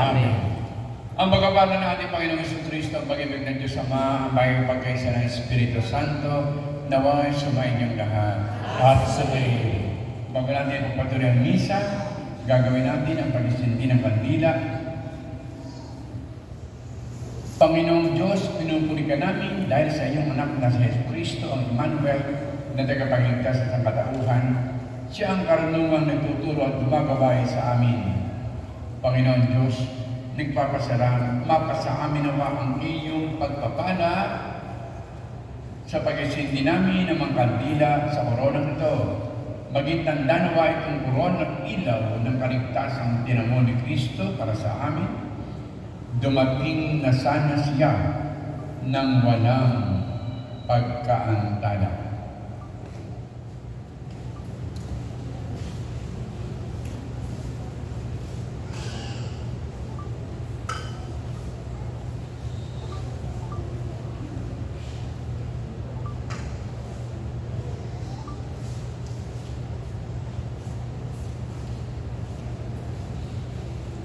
Amen. Ang pagkapala ng ating Panginoong Jesucristo, ang pag-ibig ng Diyos Ama, ang bagay pagkaisa ng Espiritu Santo, naway sumayin niyong lahat. At sumayin. Bago natin ang patuloy ang misa, gagawin natin ang pag-isindi ng kandila. Panginoong Diyos, pinupuri ka namin dahil sa iyong anak na si Jesucristo, ang Emmanuel, na tagapagligtas sa katauhan. Siya ang karunungang nagtuturo at gumagabay sa amin. Panginoon Diyos, nagpapasalamat, mapasa amin nawa ang iyong pagpapala sa pag-isindi namin ng mga kandila sa koronang ito. Maging tanda nawa itong koronang ilaw ng kaligtasang tinamo ni Kristo para sa amin. Dumating na sana siya ng walang pagkaantala.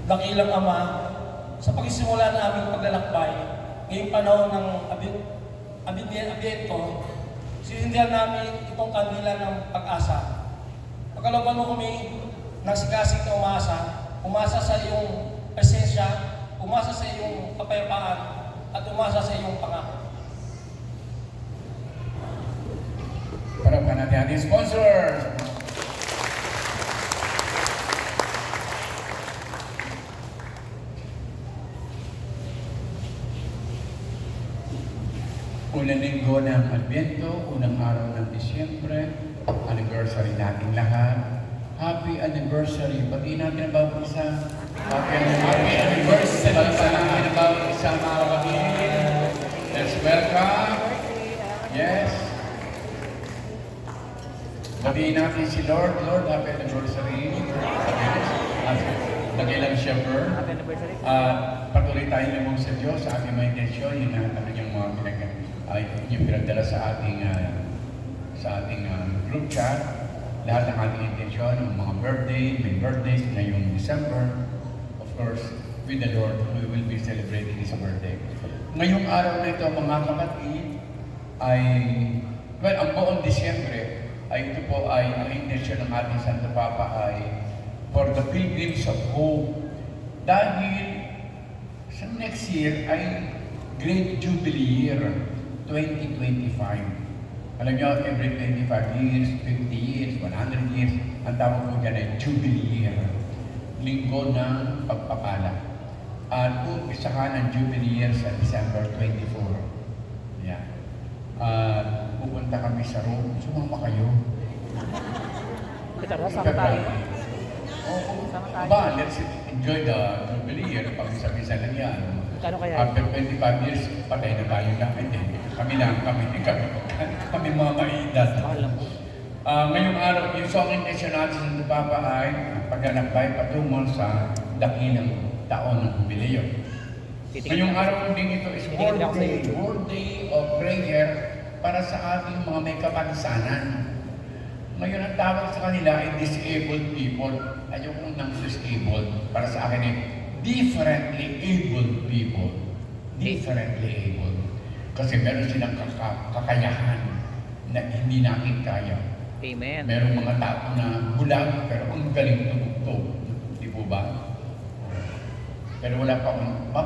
Dakilang Ama, sa pagsisimula na aming paglalakbay, ngayong panahon ng Adbyento, sinindihan namin itong kandila ng pag-asa. Pagkalooban mo kami ng sigasig na umasa sa iyong presensya, umasa sa iyong kapayapaan, at umasa sa iyong pangako. Para pa natin ating sponsors. Unang linggo ng Adbyento, unang araw ng Disyembre, anniversary natin lahat. Happy anniversary! Pati natin ang bawat isa. Happy anniversary! Pati natin ang bawat isa, mga kapatid. Let's welcome. Yes. Batiin natin si Lord. Lord, happy anniversary. Nagilang shepherd. Happy anniversary. Patuloy tayo lamang sa Diyos sa ating mga intensyon, yung natin yung mga yung pinagdala sa ating group chat, lahat ng ating intensyon, yung mga may birthdays ngayong December. Of course, with the Lord, we will be celebrating His birthday. Ngayong araw na ito, mga kapatid, ang buong Disyembre, ito po ay ang intensyon ng ating Santo Papa ay for the pilgrims of hope. Dahil sa next year ay Great Jubilee Year 2025. Alam niyo, every 25 years, 50 years, 100 years, ang tawag po dyan ay Jubilee Year. Linggo ng pagpapala. At umpisahan ang Jubilee Year sa December 24. Yeah. Pupunta kami sa Rome. Sumama kayo. Kita sama tayo. Sama tayo. Let's enjoy the Jubilee Year. Pag-isa-isa lang yan. Kano kaya? After 25 years, patay na tayo na. Kami mga maedad. Ngayong araw, yung song intention natin sa Papa ay paglalakbay patungo sa dakilang taon ng jubileo. Ngayong araw din ito is World Day of Prayer para sa ating mga may kapansanan. Ngayon ang tawag sa kanila ay disabled people. Ayoko nang disabled. Para sa akin ay differently abled people. Differently abled. Kasi meron silang kakayahan na hindi natin kaya. Amen. Merong mga tao na bulag pero ang galing tumugtog. Di po ba? Pero wala pa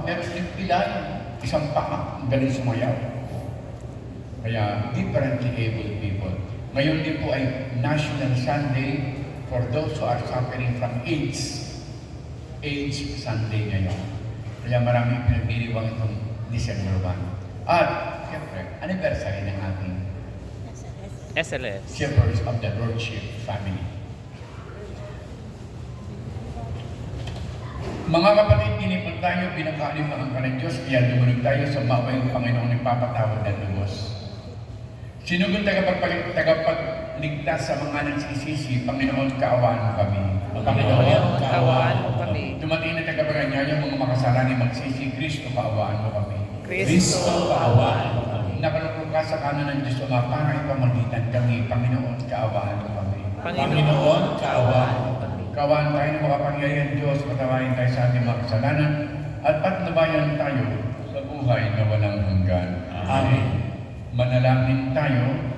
meron silang pilay. Isang paa, ang galing sumayaw. Kaya differently abled people. Ngayon din po ay National Sunday for those who are suffering from AIDS. AIDS Sunday ngayon. Kaya maraming pinagdiriwang itong December 1. At, siyempre, anniversary ng ating SLS. Shepherds of the Lordship family. Mga kapatid, tinipon tayo, pinakalimutan ka ng Diyos, kaya lumunod tayo sa mawayang Panginoon ng papatawad ng lubos. Sinugod tagapagligtas sa mga nagsisisi, Panginoon, kaawaan mo kami. Panginoon, kaawaan mo kami. Dumating na tagapaganya yung mga makasalanan magsisi, Kristo, kaawaan mo kami. Kristo, kaawaan mo kami. Nakalungkot ka sa kanan ng Diyos Ama para ipamagitan kami, Panginoon, kaawaan mo kami. Panginoon, kaawaan mo kami. Kawaan tayo ng makapangyarihan Diyos, patawarin tayo sa ating mga kasalanan, at patnubayan tayo sa buhay na walang hanggan. Amen. Manalangin tayo.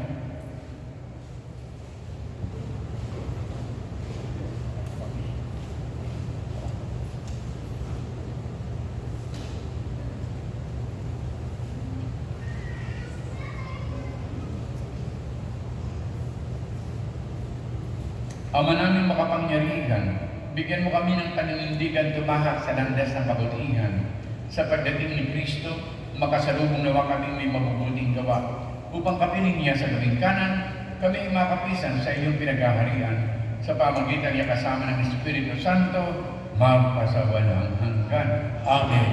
Ama namin makapangyarihan, bigyan mo kami ng paninindigan tumahak sa landas ng kabutihan. Sa pagdating ni Kristo, makasalubong nawa kami may mabubuting gawa. Upang kapiling niya sa gawing kanan, kami ay makapisan sa iyong pinaghaharian. Sa pamagitan niya kasama ng Espiritu Santo, magpasawalang hanggan. Amen.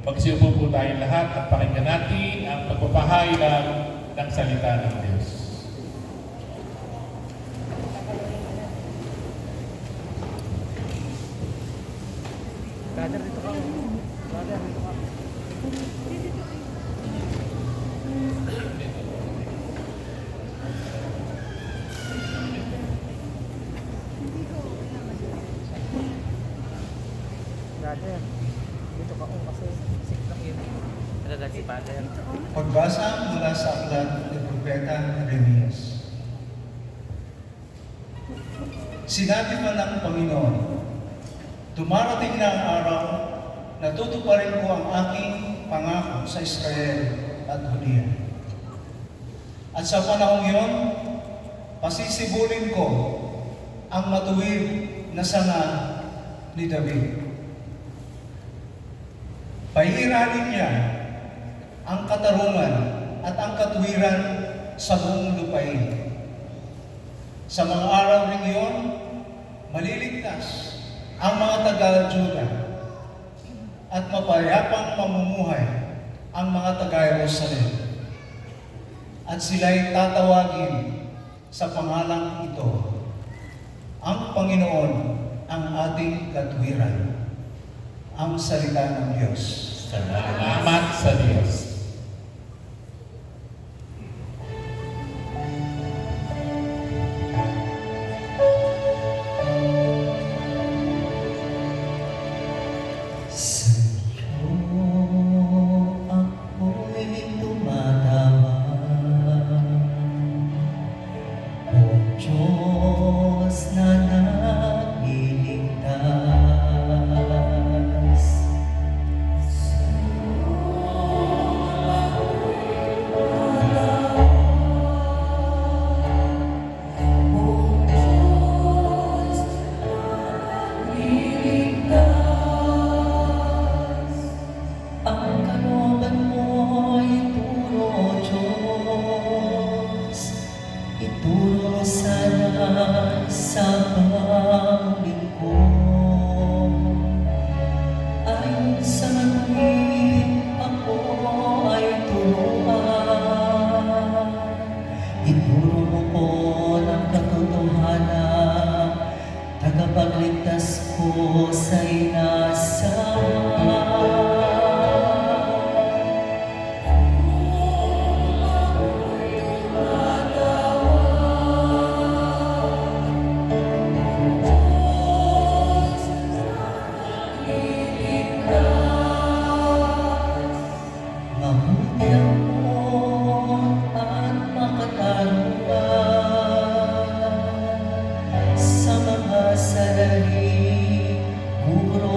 Magsiupo po tayo lahat at pakinggan natin ang pagpapahayag ng salita ng Diyos. Brother, dito ka. Brother, dito ka. Brother, dito ka. Kasi sick lang yun. Talaga si Father. Pagbasa mula sa aklat ni Propeta Jeremias. Sinabi pa ng Panginoon, dumarating na ang araw na tutuparin ko ang aking pangako sa Israel at Judea. At sa panahong iyon, pasisibulin ko ang matuwid na sanga ni David. Pahiranin niya ang katarungan at ang katuwiran sa buong lupain. Sa mga araw ring iyon, maliligtas ang mga taga-Juda at mapayapang mamumuhay ang mga taga-Jerusalem. At sila'y tatawagin sa pangalang ito, ang Panginoon ang ating katuwiran. Ang salita ng Diyos. Salamat sa Diyos. Tagapagligtas ko sa'y nasama. Mabuti ako at makataruan sa mga sarali, puro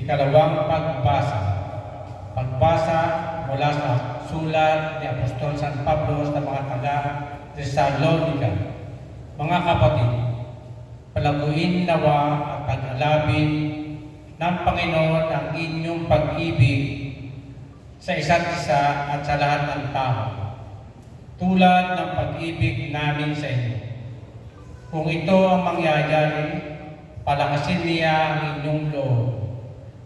Ikalawang pagbasa. Pagbasa mula sa sulat ni Apostol San Pablo sa mga taga-Thessalonica. Mga kapatid, palaguin nawa at pag-alabin ng Panginoon ang inyong pag-ibig sa isa't isa at sa lahat ng tao, tulad ng pag-ibig namin sa inyo. Kung ito ang mangyayari, palakasin niya ang inyong loob.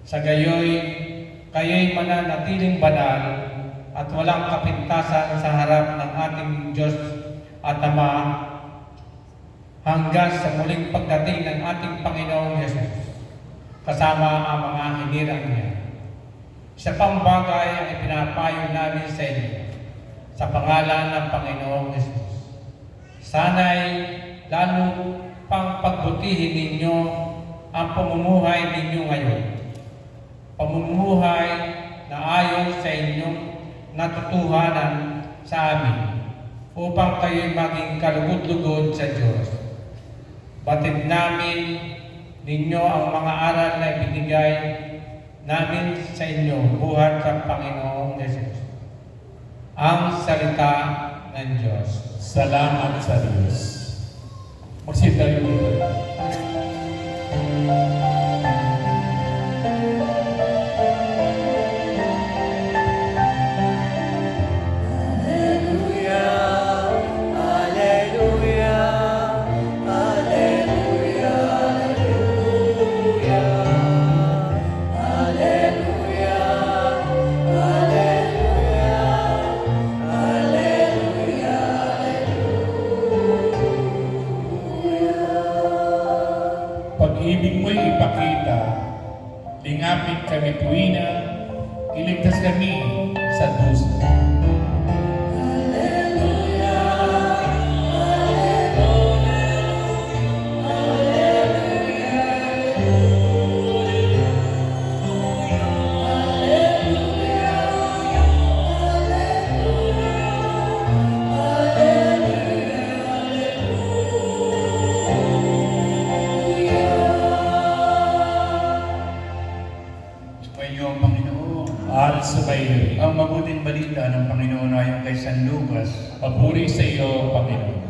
Sa gayoy, kayo'y mananatiling banal at walang kapintasan sa harap ng ating Diyos at Ama hanggang sa muling pagdating ng ating Panginoong Yesus, kasama ang mga hinirang niya. Isa pang bagay ang ipinapayo namin sa inyo sa pangalan ng Panginoong Yesus. Sana'y lalo pang pagbutihin ninyo ang pamumuhay ninyo ngayon. Pamumuhay na ayon sa inyong natutuhanan sa amin upang kayo'y maging kalugod-lugod sa Diyos. Batid namin ninyo ang mga aral na ibinigay namin sa inyo buhat sa Panginoong Yesus. Ang salita ng Diyos. Salamat sa Diyos. Magsinta rin dito. Pag-ibig mo'y ipakita, lingapin kami tuwina, iligtas kami sa dusa. Sumayo ang Panginoon. At sumayo. Ang mabuting balita ng Panginoon ayon kay San Lucas. Papuri sa iyo, Panginoon.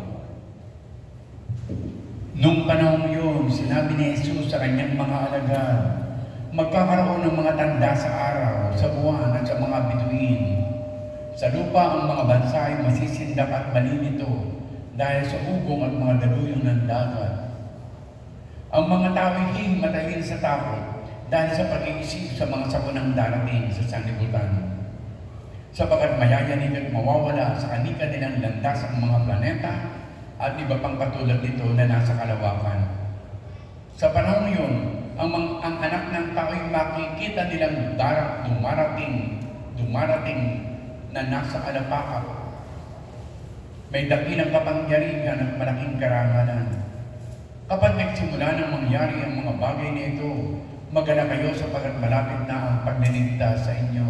Nung panahon yun, sinabi ni Jesus sa kanyang mga alagad, magkakaroon ng mga tanda sa araw, sa buwan at sa mga bituin. Sa lupa ang mga bansa ay masisindak at malinito dahil sa ugong at mga daluyong ng dagat. Ang mga tao ay hihimatayin sa takot dahil sa pag-iisip sa mga sakunang darating sa sanlibutan. Sapagkat mayayanig at mawawala sa kani-kanilang landas ang mga planeta at iba pang katulad nito na nasa kalawakan. Sa panahon yun, ang anak ng tao ay makikita nilang dumarating na nasa alapaap. May dakilang kapangyarihan at malaking karangalan. Kapag nagsimula ng mangyari ang mga bagay na ito, magala kayo sapagkat malapit na ang pagliligtas sa inyo.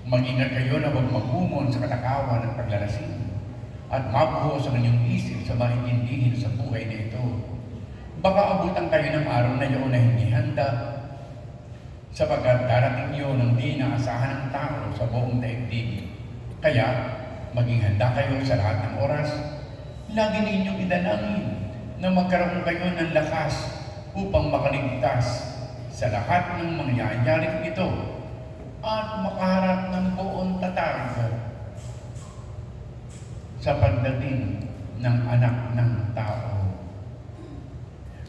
Mag-ingat kayo na huwag maghumon sa katakawan at paglalasing at mabuhos ang inyong isip sa maintindihin sa buhay na ito. Baka abutan kayo ng araw na iyon na hindi handa sapagkat darating yun ng di naasahan ng tao sa buong daigdig. Kaya, maging handa kayo sa lahat ng oras. Lagi ninyong idalangin na magkaroon kayo ng lakas upang makaligtas sa lahat ng mangyayaring ito at makaharap ng buong tatag sa pagdating ng anak ng tao.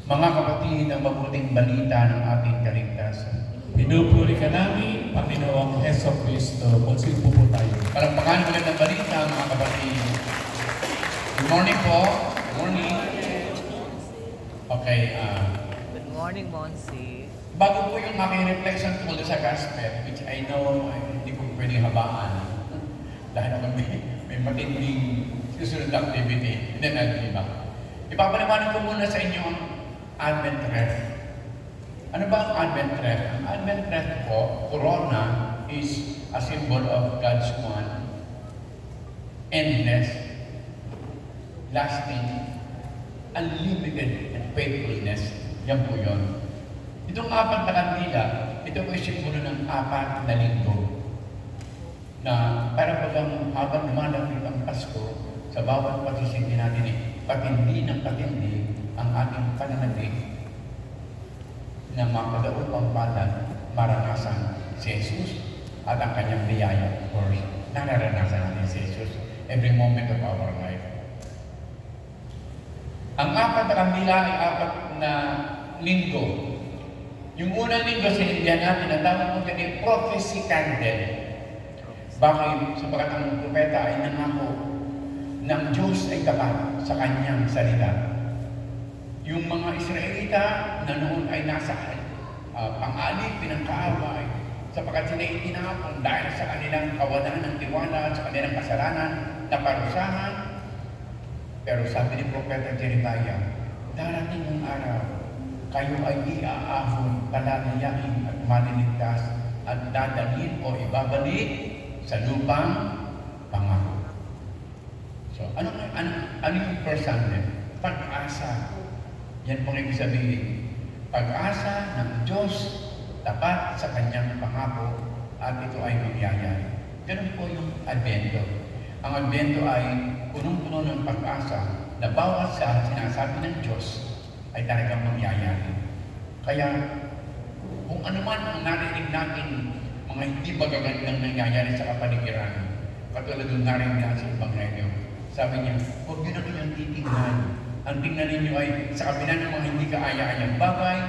Mga kapatid, ang mabuting balita ng ating kaligtasan. Pinupuri ka namin, Panginoong Heso Kristo. Magsimpo po tayo. Palakpakan ulit ng balita, mga kapatid. Good morning po. Good morning. Okay, Good morning, Monsi. bago po yung aking reflection tungkol sa gospel, which I know hindi ko pwedeng habaan dahil ako may matinding susunod na activity, hindi natin iba. Ipapaliwanag ko muna sa inyo ang Advent Wreath. Ano ba ang Advent Wreath? Ang Advent Wreath po, corona, is a symbol of God's one, endless, lasting, unlimited faithfulness. Yan po yun. Itong apat na kandila, ito po ay simbolo ng apat na linggo. Na para bagang habang lumalapit ang Pasko, sa bawat pagsisindi natin patindi ng patindi ang ating pananabik na makadaon pang palad, maranasan si Jesus at ang kanyang biyaya. Of course, nararanasan natin si Jesus every moment of our life. Ang apat na kandila ay apat na linggo. Yung unang linggo sinindihan natin, ang tawag mo dyan ay prophecy candle. Bakit? Sapagat ang propeta ay nangako ng Diyos ay tapat sa kanyang salita. Yung mga Israelita na noon ay nasa pang-alip, pinangkaaway, sapagat sila itinapon dahil sa kanilang kawalan ng tiwala, sa kanilang kasalanan, na parusahan. Pero sabi ni Propeta Jeremiah, darating ang araw, kayo ay iaahon, palalayain at maliligtas at dadalhin o ibabalik sa lupang pangako. So, ano yung first Sunday? Pag-asa. Yan pong ibig sabihin. Pag-asa ng Diyos tapat sa kanyang pangako at ito ay mangyayari. Ganun po yung Advento. Ang Advento ay punong-puno ng pag-asa na bawat sa sinasabi ng Diyos ay talagang mangyayari. Kaya, kung ano man ang narinig natin, mga hindi magagandang nangyayari sa kapaligiran, katulad ng narinig natin sa Ebanghelyo, sabi niya, huwag niyo na kanyang titingnan. Ang tingnan ninyo ay sa kabila ng mga hindi kaaya-ayang bagay,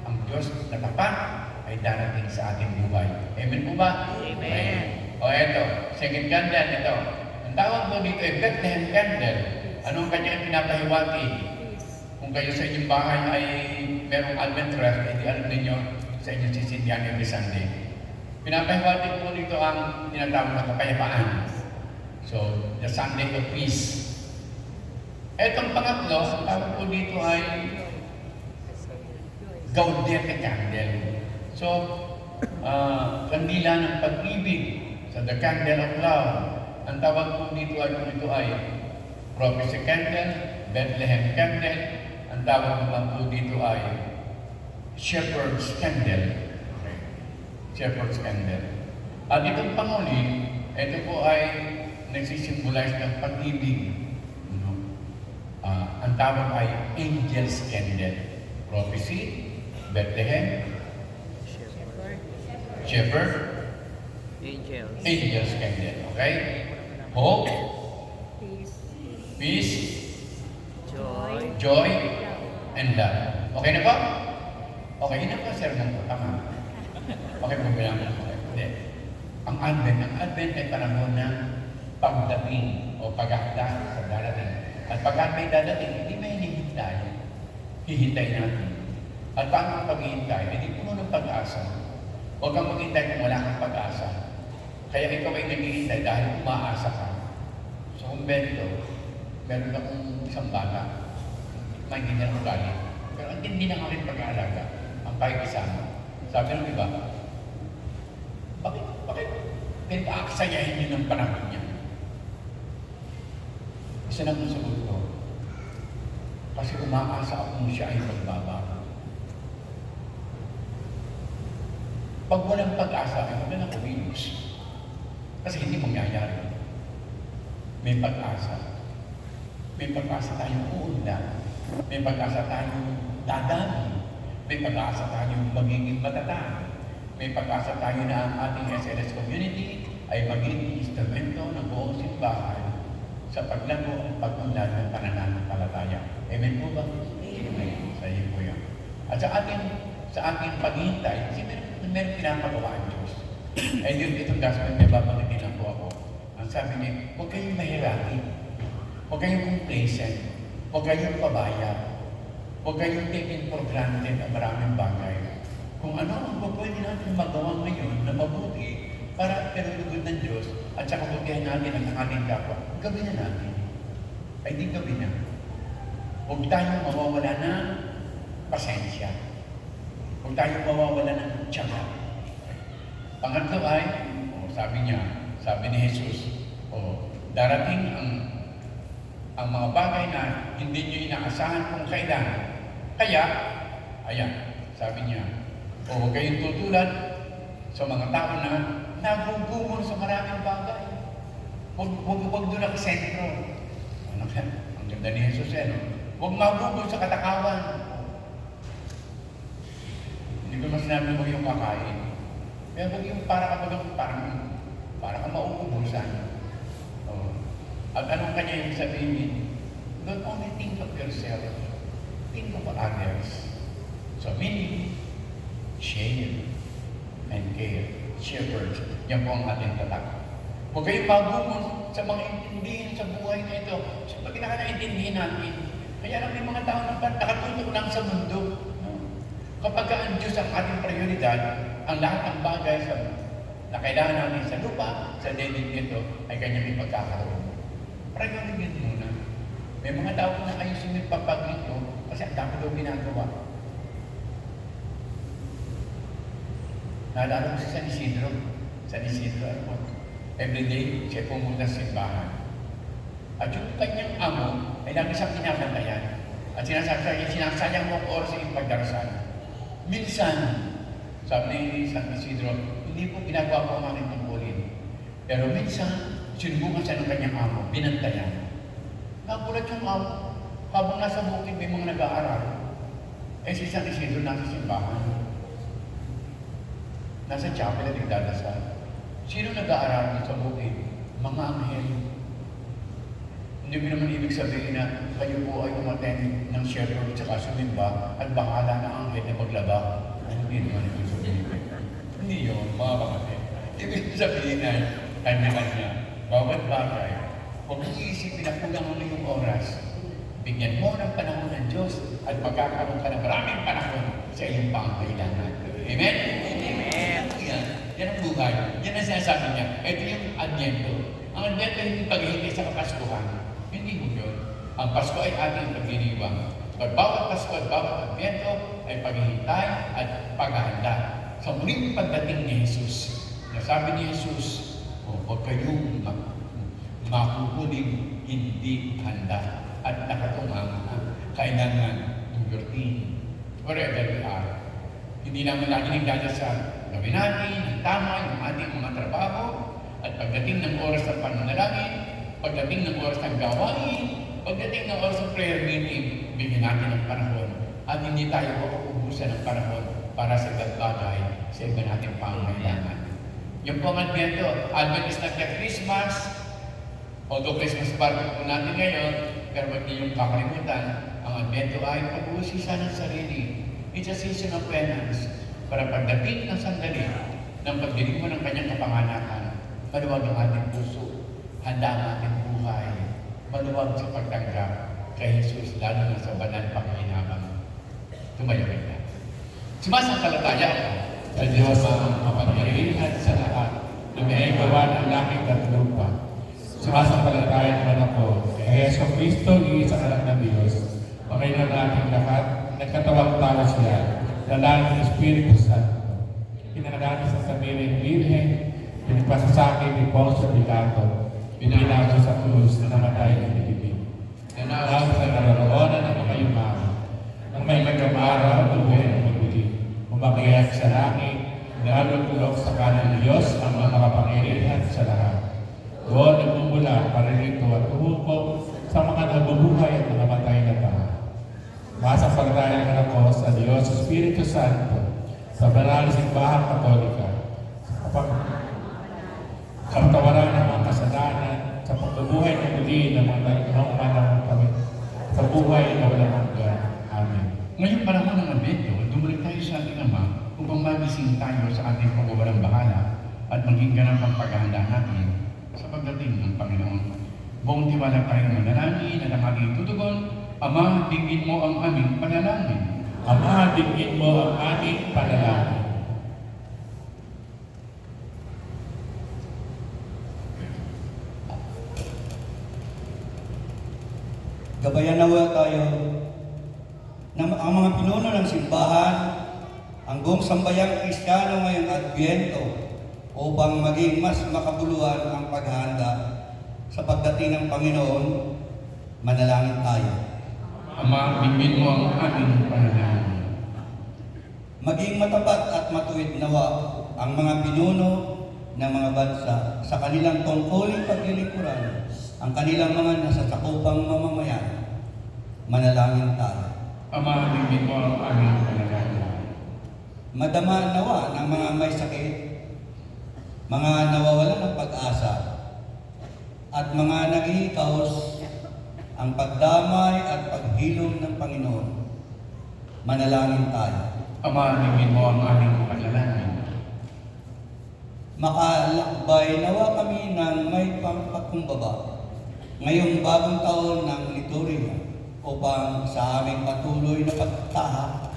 ang Diyos na tapat ay darating sa ating buhay. Amen po ba? Amen. O eto, second candle, ito. Ang tawag po dito ay Bethlehem candle. Anong kanyang pinapahiwati? Kung kayo sa inyong bahay ay merong Advent rest, hindi alam ninyo sa inyong sisindihan every Sunday. Pinapahiwati po dito ang tinatawag na kapayapaan. So, the Sunday of Peace. Etong pangatlo, ang tawag po dito ay Gaudete candle. So, kandila ng pag-ibig sa the candle of love. Ang tawag po dito ay prophecy candle, Bethlehem candle. Ang tawag naman po dito ay shepherd's candle. Okay. Shepherd's candle. At itong panguli, ito po ay nagsisimbolize ng pag-ibig. Ang tawag ay angel's candle. Prophecy, Bethlehem, shepherd, Angels. angel's candle. Okay? Hope, peace, Joy. joy, and love. Okay na ba? Okay, yun na po, sir. Tama. Okay po ba naman? Hindi. Ang Advent ay panahon ng pagdating o paghahanda sa darating. At pagkat may dadating, hindi may hinihintay. Hihintay natin. At paano ang paghihintay? Hindi puno ng pag-asa. Huwag kang maghintay kung wala kang pag-asa. Kaya ikaw ay naghihintay dahil umaasa ka. Sa kumbento, meron akong isang bata. May hindi na ugali. Pero ang tindi ng aking pag-aalaga, ang pakikisama. Sabi ng iba, bakit pinag-aaksayahin niyo ng panahon niya? Isa lang ang sagot ko. Kasi umaasa akong siya ay magbabago. Pag walang pag-asa, ay wala na kumilos. Kasi hindi mangyayari. May pag-asa. May pag-asa tayong uunlad. May pag-asa tayong dadami. May pag-asa tayong magiging matatag. May pag-asa tayo na ang ating SLS community ay magiging instrumento ng buong simbahan sa paglago at pag-unlad ng pananampalataya. Amen po ba? Amen. Sa iyo po yan. At sa ating paghihintay, kasi meron pinapagawa ang Diyos. Ay itong gospel may babalitin lang po ako. Ang sabi niya, huwag kayong mahirapi. Huwag kayong complacent. Huwag kayong pabaya. Huwag kayong taken for granted ang maraming bagay. Kung ano ang pwede natin magawa ngayon na mabuti para pinulugod ng Diyos at sa kabutihan natin ang ating kapwa, gawin na natin. Ay di gawin na. Huwag tayong mawawala ng pasensya. Huwag tayong mawawala ng tiyaga. Pangatlo ay, sabi ni Jesus, darating ang mga bagay na hindi nyo inaasahan kung kailan. Kaya, ayan, Sabi niya, o huwag kayong tutulad sa mga tao na nagugumon sa maraming bagay. Huwag doon nakasentro. Ano ka? Ang ganda ni Jesus no? Huwag magugol sa katakawan. Hindi ko mas sinabi huwag yung kakain. Kaya huwag yung para ka mauubusan. Oh. At anong kanya yung sabihin? Don't only think of yourself. Think of others. So meaning, share and care. Shepherd. Yan po ang ating tatak. Huwag kayong magugol sa mga intindihin sa buhay na ito. So pag nakakaintindihin natin, kaya lang may mga tao na nakatutok lang sa mundo. No? Kapag ang Diyos ang ating prioridad, ang lahat ng bagay na kailangan natin sa lupa, sa daigdig nito, ay kanyang ipagkakaroon. Prioridad muna. May mga tao na ayusin yung papag nito kasi ang dami daw ginagawa. Naalala ko si San Isidro. San Isidro, ano po? Everyday, siya pumunta sa simbahan. At yung kanyang amo ay lagi siyang pinabantayan. At sinasayang mo ang oras sa iyong pagdarasal. Minsan, sabi ni San Isidro, hindi po ginagawa ko ang aking tungkulin. Pero minsan, sinubukan siya ng kanyang amo, binantayan. Nagulat yung amo, habang nasa bukid may mga nag-aaral. Eh si San Isidro nasa simbahan. Nasa chapel at nagdadasal. Sino nag-aaral sa bukid? Mga anghel. Hindi ko naman ibig sabihin na kayo po ay umaten ng shepherd at sumimba at bahala na anghel na maglaba. Hindi naman ibig sabihin. Hindi yun, mga kapatid. Ibig sabihin ay kanya-kanya. Bawat bagay. Huwag mong iisipin na kulang mo na yung oras. Bigyan mo ng panahon ng Diyos at pagkakaroon ka ng maraming panahon sa iyong pangkailangan. Amen? Amen. Yan ang buhay. Yan ang sinasabi niya. Ito yung Advento. Ang Advento hindi paghihintay sa Kapaskuhan. Hindi mo yun. Ang Pasko ay ating pagdiriwang. At bawat Pasko at bawat Advento ay paghihintay at paghahanda sa muling pagdating ni Jesus. Nasabi ni Jesus, huwag kayong makukuling hindi handa at nakatungang kailangan tubertin. Wherever we are. Hindi naman natin nagdadasal. Gawin natin ang tama yung ating mga trabaho at pagdating ng oras ng pananalangin, pagdating ng oras ng gawain, pagdating ng oras ng prayer meeting, bigyan natin ng panahon at hindi tayo mauubusan ng panahon para sa bagay sa iba nating pangangailangan. Yung po ang Advento, Advent is not the Christmas, although Christmas party po natin ngayon, pero huwag niyong kakalimutan, ang Advento ay pag-uusisa ng sarili. It's a season of penance. Para pagdating ng sandali ng pagdinig mo ng kanyang kapanganakan, maluwag ang ating puso, handa ang ating buhay, maluwag sa pagtanggap kay Jesus, lalo na sa banal panghinabang. Tumayo kita. Sumasampalataya ako Sa Diyos ang makapangyarihan sa lahat, na may gawa ng langit at lupa. Sumasampalataya naman ako kay Yeso Cristo, iisang anak ng Diyos, Panginoon nating lahat, nagkatawang tao siya, lalaki ng Espiritu Santo. Pinanganak sa Samiling Birhen, pinagpasasakit ni Poncio Pilato, pinanaw sa krus na namatay ng ibig. Nanaw sa naroroonan ng mga yumaman, nang may magkamaraw at buhay ng magbili, umakyat sa langit, nalulog sa kanan ng Diyos ang mga makapangyarihan sa lahat. Doon nagmumula paririto at umupo sa mga nabubuhay at namatay na tao. Masasampalatayan naman ako sa Diyos, sa Espiritu Santo, sa banal na simbahang Katolika, sa pagkawalan ng mga kasalanan, sa pagkabuhay ng muli ng mga manang kami, sa buhay na walang hanggan. Amen. Ngayong panahon ng Advento, dumalik tayo sa ating Ama upang magising tayo sa ating pagwawalang bahala at maging ganap ang paghahanda natin sa pagdating ng Panginoon. Buong tiwala tayo manalangin at ang ating tutugon, Ama, dinggin mo ang aming panalangin. Ama, dinggin mo ang aming panalangin. Gabayan nawa tayo na ang mga pinuno ng simbahan, ang buong sambayang Kristiyano ngayong Advento upang maging mas makabuluhan ang paghahanda sa pagdating ng Panginoon. Manalangin tayo. Ama, dinggin mo ang aming panalangin. Maging matapat at matuwid nawa ang mga pinuno ng mga bansa sa kanilang tungkulin paglilingkuran ang kanilang mga nasasakupang mamamayan. Manalangin tayo. Ama, tingin mo ang aming panalangin. Madama nawa ng mga may sakit, mga nawawalan ng pag-asa, at mga naghihikaos ang pagdamay at paghilom ng Panginoon. Manalangin tayo. Ama, tingin mo ang aming panalangin. Makalakbay nawa kami ng may pangpakumbaba ngayong bagong taon ng liturhiya upang sa aming patuloy na pagtahak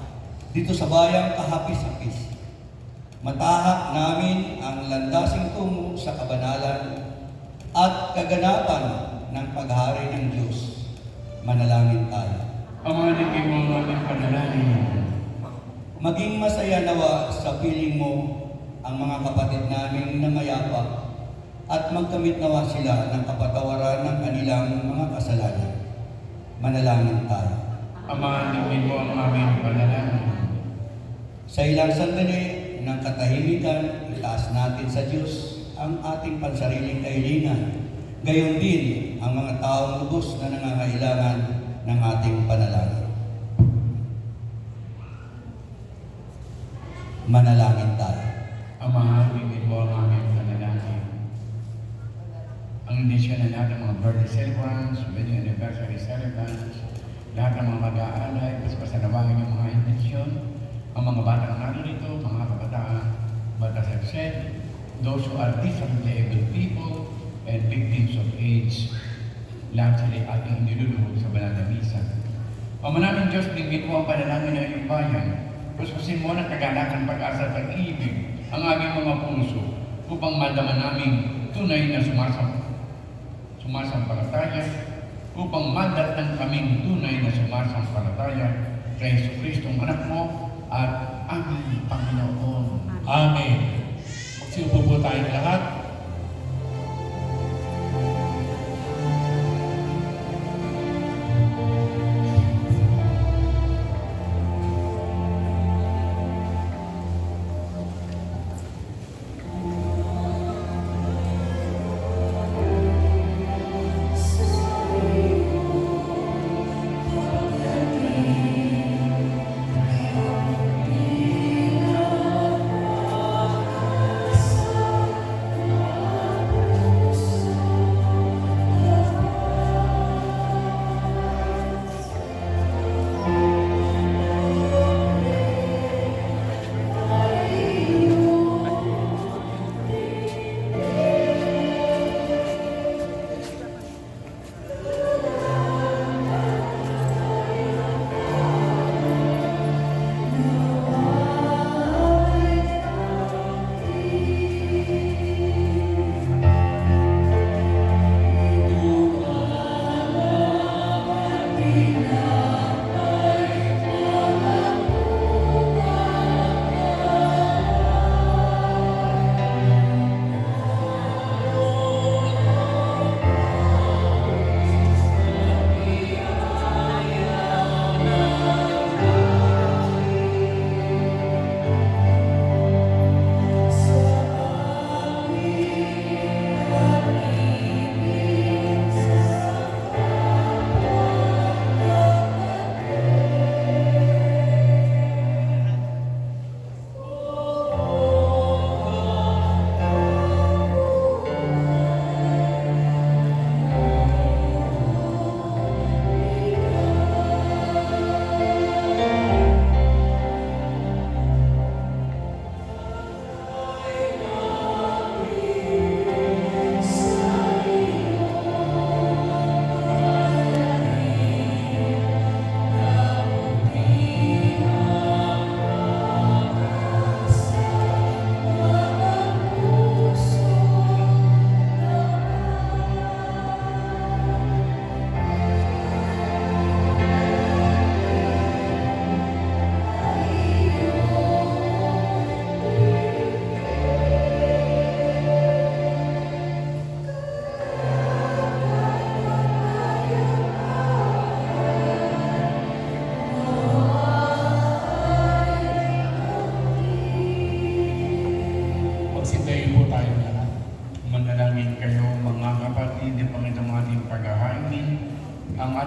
dito sa bayang kahapis-hapis. Matahak namin ang landasing tungo sa kabanalan at kaganapan ng paghari ng Diyos. Manalangin tayo. Ama, tingin mo ang aming panalangin. Maging masaya nawa sa piling mo ang mga kapatid naming namayapa at magkamit nawa sila ng kapatawaran ng kanilang mga kasalanan. Manalangin tayo. Ama, tingin mo ang aming panalangin. Sa ilang sandali ng katahimikan, itaas natin sa Diyos ang ating pansariling kahilingan. Gayon din ang mga taong lubos na nangangailangan ng ating panalangin. Manalangin tayo. Ama, tingin mo ang aming panalangin. Ang indisyon na lahat ng mga birthday celebrants, wedding anniversary celebrants, lahat ng mga mag-aalay, mas pasanawangin yung mga indisyon, ang mga batang narito, mga kabataan, batas have said, those who are differently able people and victims of AIDS, lahat sila ating iniluluhog sa banal na misa. Ama namin Diyos, tingin mo ang panalangin ng iyong bayan. Puspusin mo ng kaganakan, pag-asa at pag-ibig ang aming mga puso upang madama naming tunay na sumasampalataya, upang madatnan kaming tunay na sumasampalataya sa Yesu Kristong anak mo at aming Panginoon. Amen. Magsiupo po tayong lahat.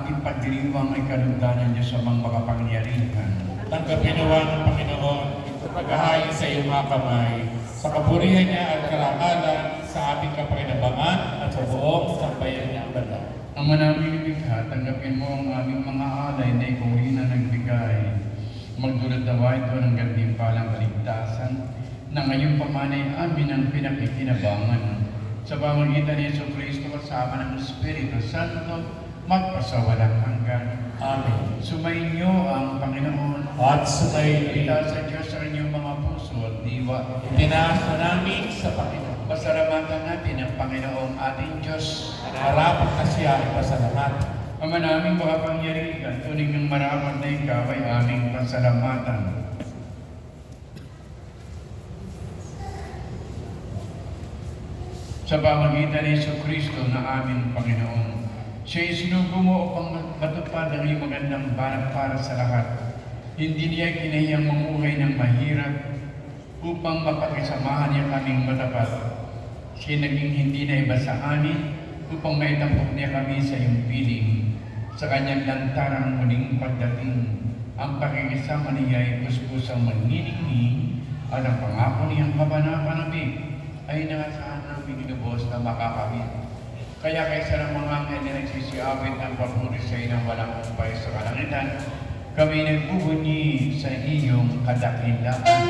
ating pagdiriwang ay kalugdanan niyo sa mga makapangyarihan. Tanggapin nawa ng Panginoon ito paghahain sa iyong mga kamay, sa kapurihan niya at karangalan, sa ating kapakinabangan at sa buong sambayan niya banal. Ama namin ibigha, tanggapin mo ang aming mga alay na ikaw rin ang nagbigay. Magdulot nawa ito ng gantimpalang kaligtasan na ngayong pamanay amin ang pinakikinabangan. Sa pamagitan ni Yesu Cristo kasama ng Espiritu Santo, magpasawalang hanggan. Amen. Sumainyo ang Panginoon At sumayin itaas sa Diyos sa inyong mga puso at diwa. itinaas na namin sa Panginoon. Pasalamatan natin ang Panginoong ating Diyos. Harapan na siya ay pasalamatan. Ama naming makapangyarihan, tunig ng marapat na ikaw ay aming pasalamatan. Sa pamagitan ni Yesu Cristo na aming Panginoon, siya isinugo mo upang matupad ang iyong magandang balak para sa lahat. Hindi niya kinahiyang mamuhay ng mahirap upang mapakisamahan niya kaming matapat. Siya naging hindi na iba sa amin upang maitampok niya kami sa iyong piling. Sa kanyang lantarang muling pagdating, ang pakikisama niya ay puspusang magniningning at ang pangako niyang kapanapanabik ay nangasahan namin inubos na makakamit. Kaya kaysa ng mga anghel na nagsisiawit ng papuri sa iyo ng walang humpay sa kalangitan, kami nagbubunyi sa iyong kadakilaan.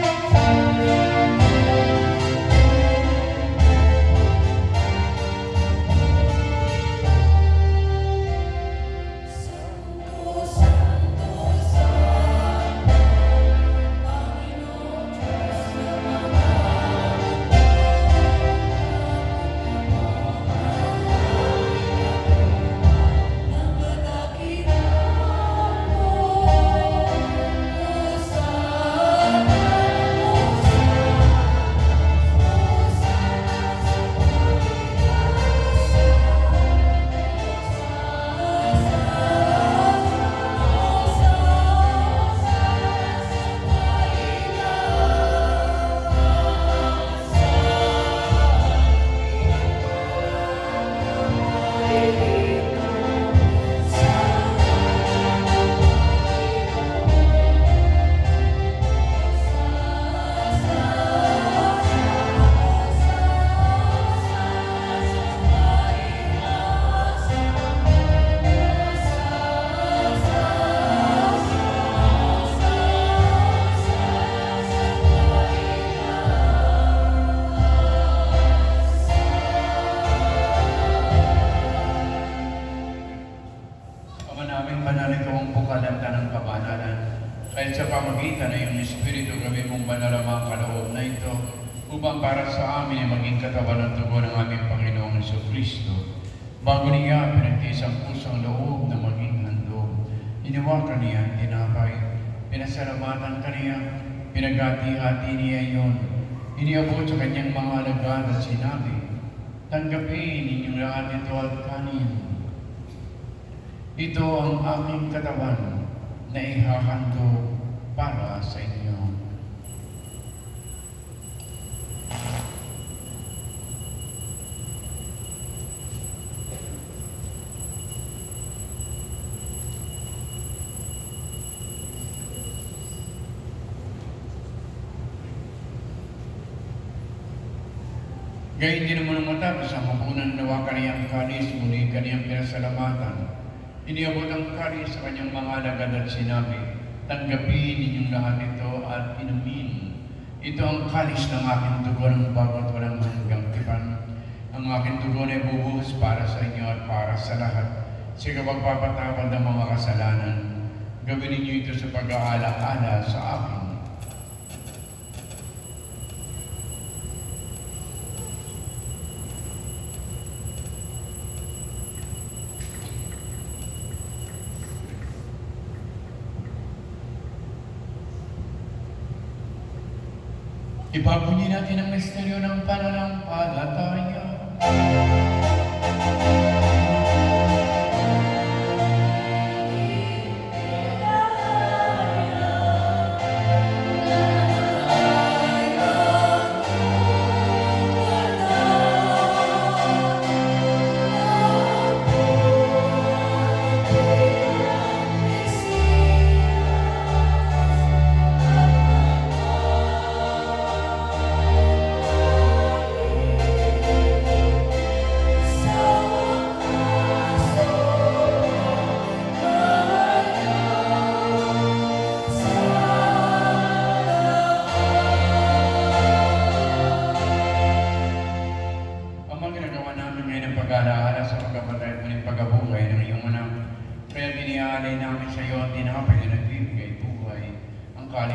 Kahit sa pamagitan na iyong Espiritu, kami mong banal ang mga kaloob na ito upang para sa amin ay maging katawan ng tugo ng aming Panginoong Jesucristo. Bago niya pinagtiis ang pusong loob na maging handog, iniwakan niya ang tinapay, pinasalamatan kaniya, pinaghati-hati niya iyon, iniabot sa kanyang mga alagad at sinabi, tanggapin ninyong lahat ito at kanin. Ito ang aking katawan na ihahandog para sa inyo. Gayun din naman ang matapos ang hapunan nawa kaniyang kalis, muli kaniyang pinasalamatan. Iniabot ang kalis sa kanyang mga alagad at sinabi, tanggapin ninyong lahat ito at inumin. Ito ang kalis ng aking dugo ng bago at walang hanggang tipan. Ang aking dugo ay bubuhos para sa inyo at para sa lahat. Sa kapagpapatawad ng mga kasalanan, gawin ninyo ito sa pag-aala-ala sa akin. Ibabunyi natin ang misteryo ng pananampalataya.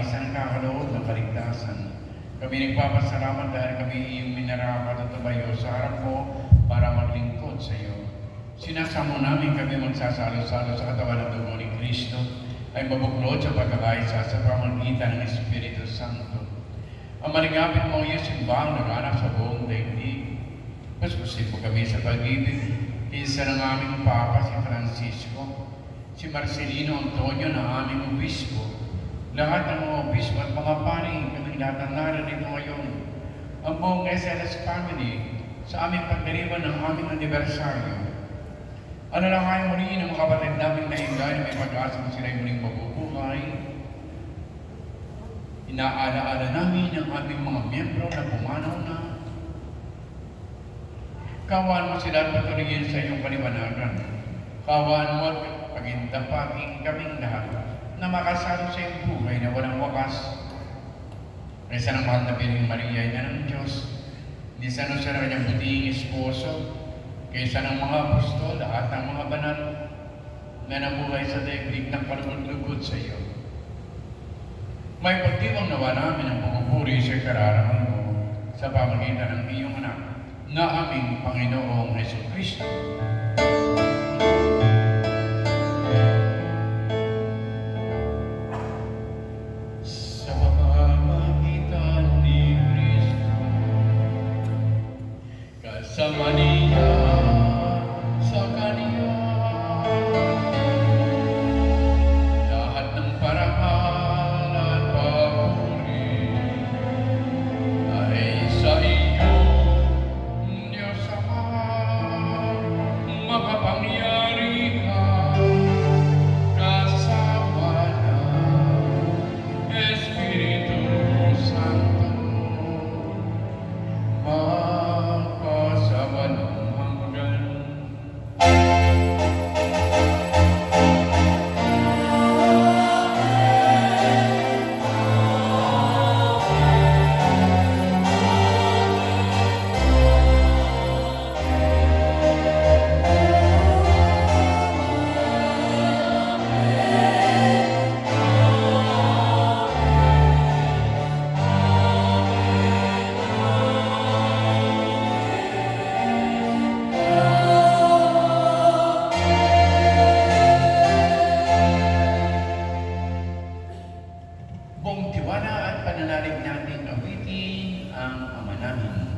isa nagkakaloob ng kaligtasan. Kami nagpapasalamat dahil kami iyong minarapat at tumayo sa harap mo para maglingkod sa iyo. Sinasamo namin kami magsasalo-salo sa katawan ng dugo ni Kristo ay mabuklod sa pagkakaisa sa pamamagitan ng Espiritu Santo. Ang maligapit mo iyo simbang naganap sa buong daigdig. Paspusin mo kami sa pag-ibig, isa ng aming Papa si Francisco, si Marcelino Antonio na aming obispo, lahat ng mga obispo at mga paring kami lahat ang narito ngayon, ang buong SLS family sa aming pagdiriwan ng aming anibersaryo. Ano lang kayo muli ng mga kapatid namin na hingga na may pag-asa na sila'y muling mabubuhay. Inaalaala namin ang aming mga miyembro na pumanaw na. Kawaan mo sila at patuloyin sa iyong kaliwanagan. Kawaan mo at pagindapagin kaming lahat na makasalo sa iyong buhay na walang wakas. Kaysa ng mahal na Birheng Maria, ina ng Diyos, nisano siya ng kanyang butihing esposo, kaysa ng mga apostol, lahat ng mga banal na nabuhay sa daigdig ng palugod-lugod sa iyo. May pagdiwang nawa namin ang pagpupuri sa kararaman mo sa pamagitan ng iyong anak na aming Panginoong Jesucristo. Sa pamamagitan ni Kristo, kasama niya sa Kanya, lahat ng parangal at papuri ay sa iyo, Diyos Ama, makapangyari ka, kasama ng Espiritu Santo, magpasawalang hanggan. Buong tiwala at pananalig natin awitin ang Ama namin.